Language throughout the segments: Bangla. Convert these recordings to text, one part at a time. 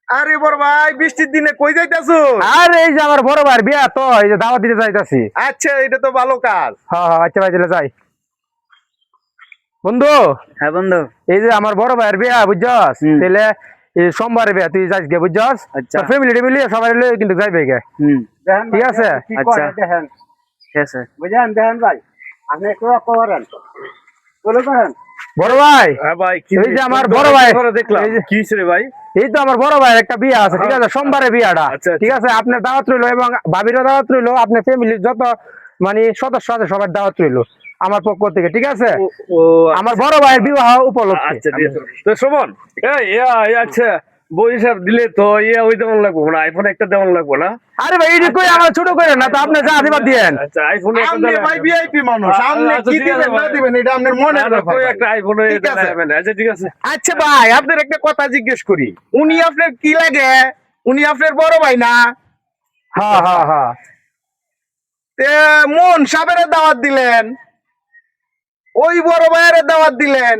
আরে বড় ভাই বৃষ্টির দিনে কই যাইতাছো? আরে এই যে আমার বড় ভাইয়ের বিয়া তো এই যে দাওয়াত দিতে যাইতাছি। আচ্ছা এটা তো ভালো কাজ। হ্যাঁ হ্যাঁ আচ্ছা ভাই তাহলে যাই। বন্ধু, হ্যাঁ বন্ধু, এই যে আমার বড় ভাইয়ের বিয়া বুঝছস, তাহলে এই সোমবারে বিয়া তুই যাইস গে বুঝছস। আচ্ছা ফ্যামিলি টেমিলি সবাই লয়ে কিন্তু যাইবে গে। ঠিক আছে আচ্ছা ঠিক আছে বুঝেন দেখেন ভাই, আপনি একটু করেন বলে করেন। বড় ভাই, হ্যাঁ ভাই এই যে আমার বড় ভাই দেখলাম এই যে- কি রে ভাই? এই তো আমার বড় ভাইয়ের একটা বিয়া আছে, ঠিক আছে সোমবারে বিয়াটা। আচ্ছা, আচ্ছা। ঠিক আছে আপনার দাওয়াত রইলো এবং ভাবিরও দাওয়াত রইলো, আপনার ফ্যামিলির যত মানে সদস্য আছে সবার দাওয়াত রইলো আমার পক্ষ থেকে। ঠিক আছে ও আমার বড় ভাইয়ের বিবাহ উপলক্ষে। আচ্ছা ঠিক আছে। তো শোভন আচ্ছা বই হিসাব দিলে তো ওই দেওয়ান লাগবো না, আইফোন একটা দেওয়ান লাগবো না? আরে ভাই এই কই আমার ছোট করে না তো, আপনি যা দিবার দিয়েন। আচ্ছা আইফোন আপনি ভাই ভিআইপি মানুষ, আপনি কি দিবেন না দিবেন এটা আপনার মনের ব্যাপার ভাই। একটা আইফোন ঠিক আছে। আচ্ছা ঠিক আছে। আচ্ছা ভাই আপনার একটা কথা জিজ্ঞেস করি, উনি আপনার কি লাগে? উনি আপনার বড় ভাই না? হ্যাঁ হ্যাঁ হ্যাঁ তে মন সাহেবের দাওয়াত দিলেন, ওই বড় ভাইয়ের দাওয়াত দিলেন,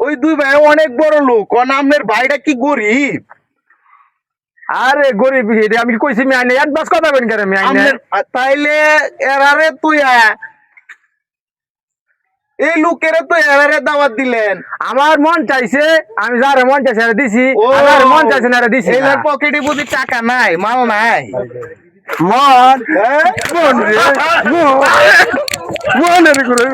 ওই দুই ভাই অনেক বড় লোক, আপনার ভাইটা কি গরিব? আরে গরিব কি আমি কইছি আমি আইনে অ্যাডভান্স কথা বলেন কেন আমি আইনে। তাইলে এরারে তুই এই লোকেরে তো এরারে দাওয়াত দিলেন। আমার মন চাইছে আমি যারে মন চাইছে আরে দিছি, ও, আর মন চাইছে না আরে দিছি না। এলার পকেটে বুঝি টাকা নাই, মাল নাই। মন মন রে মন রে করে